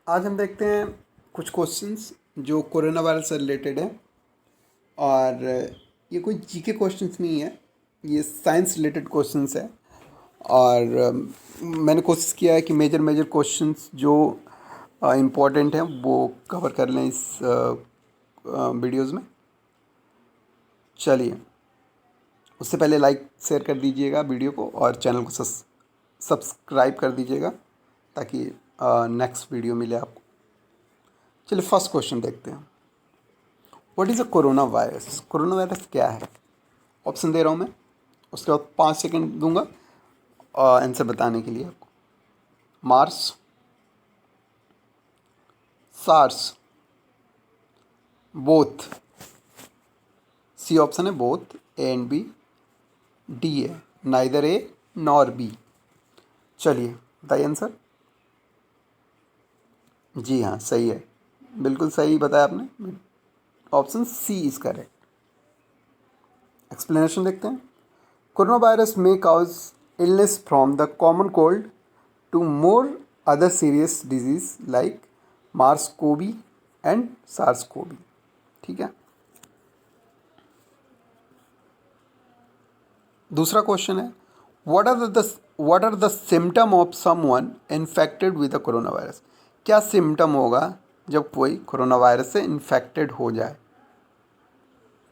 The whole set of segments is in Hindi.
आज हम देखते हैं कुछ क्वेश्चंस जो कोरोना वायरस से रिलेटेड है। और ये कोई जीके क्वेश्चंस नहीं है, ये साइंस रिलेटेड क्वेश्चंस है। और मैंने कोशिश किया है कि मेजर मेजर क्वेश्चंस जो इम्पोर्टेंट हैं वो कवर कर लें इस वीडियोस में। चलिए, उससे पहले लाइक शेयर कर दीजिएगा वीडियो को और चैनल को सब्सक्राइब कर दीजिएगा ताकि नेक्स्ट वीडियो मिले आपको। चलिए फर्स्ट क्वेश्चन देखते हैं। What is a corona virus? Corona virus क्या है? ऑप्शन दे रहा हूँ मैं, उसके बाद 5 सेकंड दूंगा आंसर बताने के लिए आपको। MERS, SARS, both. C option है both, A and B. D है नाइदर ए नॉर बी। चलिए बताइए आंसर। जी हाँ, सही है, बिल्कुल सही बताया आपने। Option C is correct. Explanation देखते हैं। Corona virus may cause illness from the common cold to more other serious disease like SARS-CoV and SARS-CoV। ठीक है। दूसरा क्वेश्चन है, what are the symptom of someone infected with the corona virus? क्या सिम्टम होगा जब कोई कोरोना वायरस से इन्फेक्टेड हो जाए?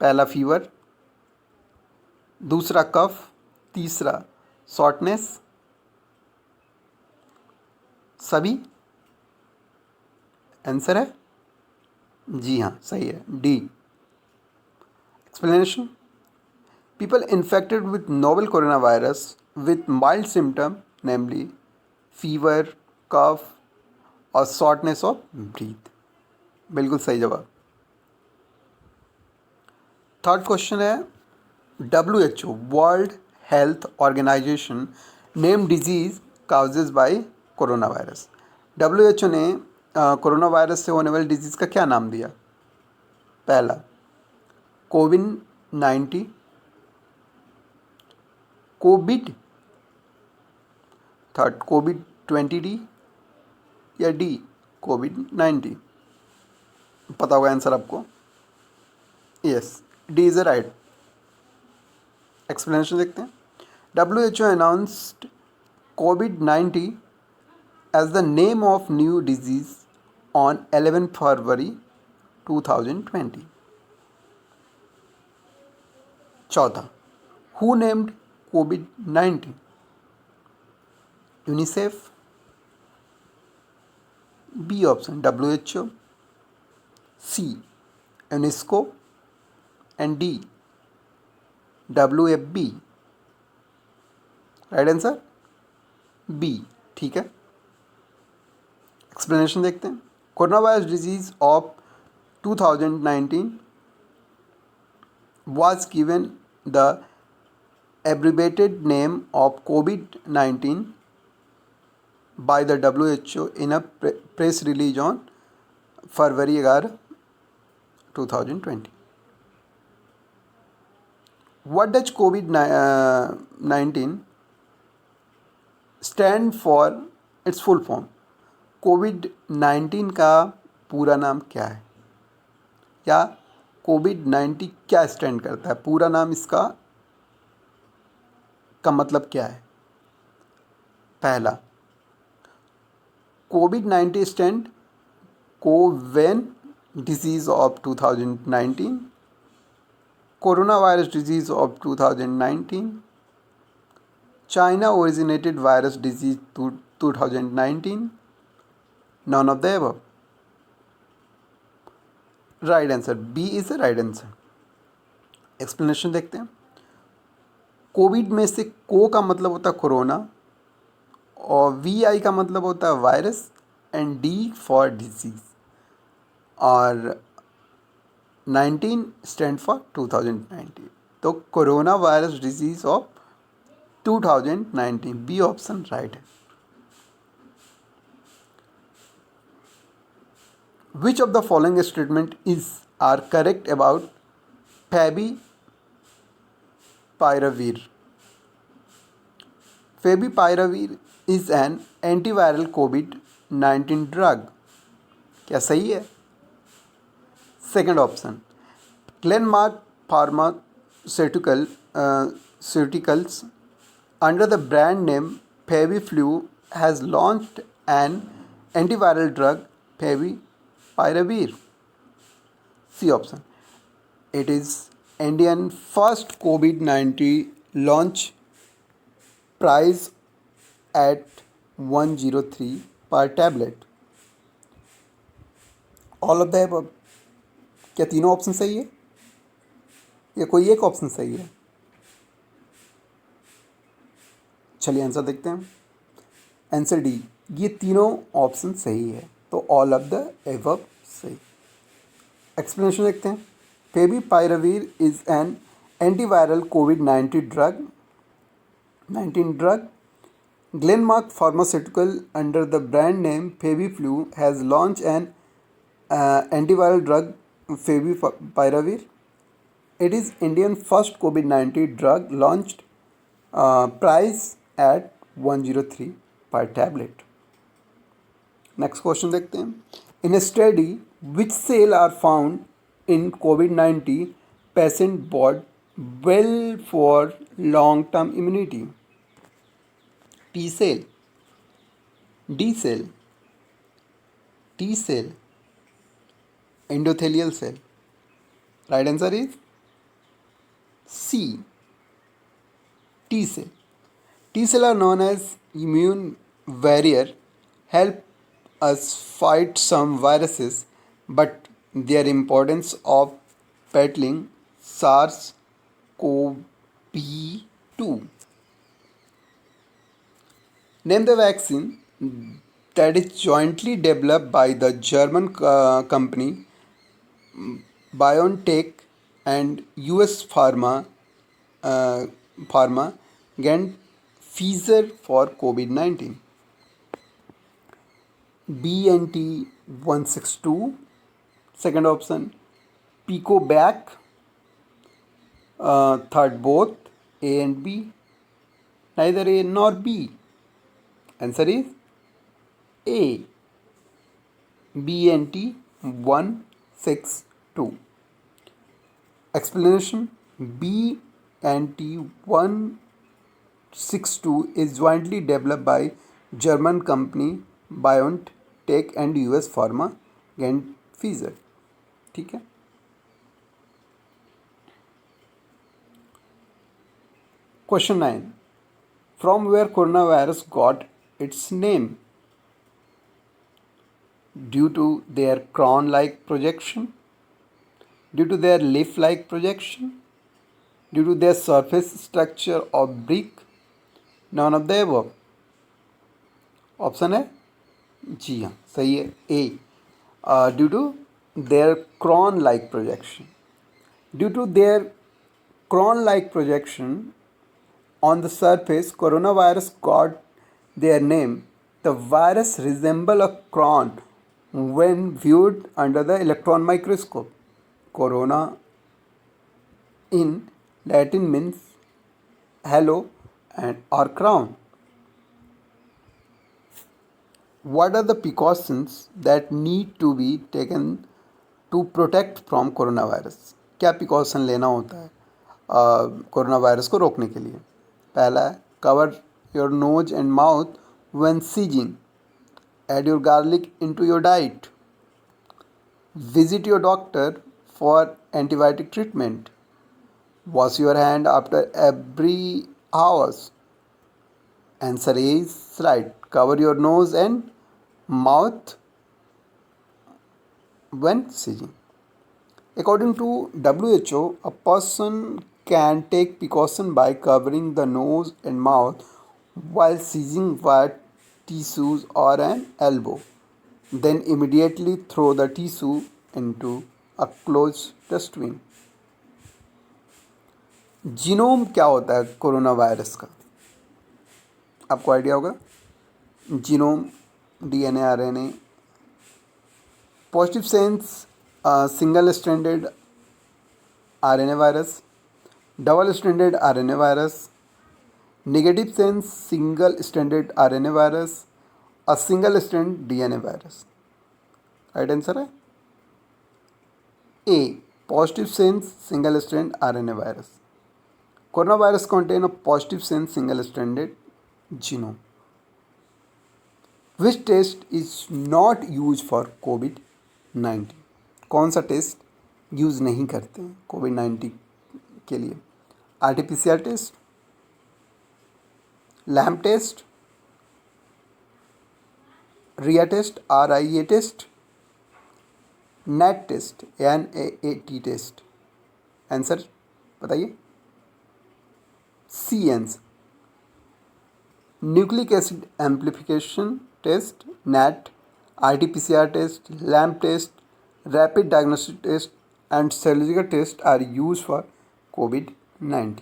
पहला फीवर, दूसरा कफ, तीसरा शॉर्टनेस, सभी। आंसर है जी हाँ, सही है, D. Explanation. People infected with novel corona virus with mild symptom namely fever, cough और शॉर्टनेस ऑफ ब्रीथ। बिल्कुल सही जवाब। थर्ड क्वेश्चन है, WHO world health organisation name disease causes by corona virus. WHO ने कोरोना वायरस से होने वाली डिजीज़ का क्या नाम दिया? पहला कोविड-19, कोविड, थर्ड कोविड-20 या डी कोविड-19। पता होगा आंसर आपको। Yes, D is right. Explanation देखते हैं। WHO announced covid as the name of new disease on 11 February 2020। चौथा, who named COVID-19? UNICEF, B option WHO, C UNESCO and D WFB। Right answer B. ठीक है। एक्सप्लेनेशन देखते हैं। Corona virus disease of 2019 was given the abbreviated name of COVID-19 by the WHO in a press release on February 11, 2020। What does COVID-19 stand for? its full form? कोविड-19 का पूरा नाम क्या है? या कोविड-19 क्या स्टैंड करता है? पूरा नाम इसका का मतलब क्या है? पहला, कोविड-19 stand coven disease of 2019, corona virus disease of 2019, China originated virus disease 2019, none of the above. Right answer B is the right answer. Explanation देखते हैं। कोविड में से को का मतलब होता है कोरोना, और VI का मतलब होता है virus, and D for disease, और 19 स्टैंड फॉर 2019। तो corona virus disease of 2019, B option right है। Which of the following statement are correct about favipiravir? Favipiravir is an antiviral COVID-19 drug क्या सही है? Second option, Glenmark pharmaceuticals under the brand name Feviflu has launched an antiviral drug Favipiravir. C option. It is Indian first COVID-19 launch, price at 103 per tablet. All of the above. क्या तीनों ऑप्शन सही है या कोई एक ऑप्शन सही है? चलिए आंसर देखते हैं। आंसर डी, ये तीनों ऑप्शन सही है, तो ऑल ऑफ द एबव सही। एक्सप्लेनेशन देखते हैं। फेविपाइराविर इज एन एंटीवायरल कोविड-19 drug. Glenmark Pharmaceutical under the brand name Feviflu has launched an antiviral drug Favipiravir. It is Indian first COVID-19 drug launched, price at 103 per tablet. Next question देखते हैं। In a study, which cell are found in COVID-19 patient body well for long-term immunity? T cell, D cell, T cell, endothelial cell. Right answer is C, T cell. T cell are known as immune barrier, help us fight some viruses, but their importance of battling SARS-CoV-2. Name the vaccine that is jointly developed by the German company BioNTech and US Pharma and Pfizer for COVID-19. BNT 162. Second option, Picovac. Third, both A and B. Neither A nor B. Answer is A, BNT 162. Explanation: BNT 162 is jointly developed by German company BioNTech and US Pharma and Pfizer. ठीक है। Question 9. From where coronavirus got its name? Due to their crown-like projection, due to their leaf-like projection, due to their surface structure of brick, none of the above. Option है जी हाँ सही है A, due to their crown like projection. Due to their crown like projection on the surface, coronavirus got their name. The virus resembles a cron when viewed under the electron microscope. Corona in Latin means halo or crown. What are the precautions that need to be taken to protect from coronavirus? क्या प्रिकॉशन लेना होता है कोरोना वायरस को रोकने के लिए? पहला है cover your nose and mouth when sneezing, add your garlic into your diet, visit your doctor for antibiotic treatment, wash your hand after every hours. Answer is right. Cover your nose and mouth when sneezing. According to WHO, a person can take precaution by covering the nose and mouth while sneezing wet tissues or an elbow. Then immediately throw the tissue into a closed dustbin. Genome क्या होता है कोरोना वायरस का? आपको आइडिया होगा। Genome DNA RNA, positive sense single stranded RNA virus, double stranded RNA virus, negative sense single stranded RNA virus, a single strand DNA virus. Right answer है ए, positive sense single strand RNA virus. Coronavirus contain a positive sense single stranded genome. Which test is not used for COVID-19? कौन सा टेस्ट यूज़ नहीं करते हैं कोविड-19 के लिए? RT-PCR test, LAMP test, RIA test, RIA test, NAAT test, NAAT test? Answer बताइए। C answer, nucleic acid amplification test, NAAT, RT-PCR test, LAMP test, rapid diagnostic test and serological test are used for कोविड-19।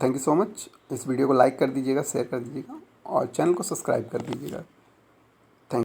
Thank you so much. इस वीडियो को लाइक कर दीजिएगा, शेयर कर दीजिएगा और चैनल को सब्सक्राइब कर दीजिएगा।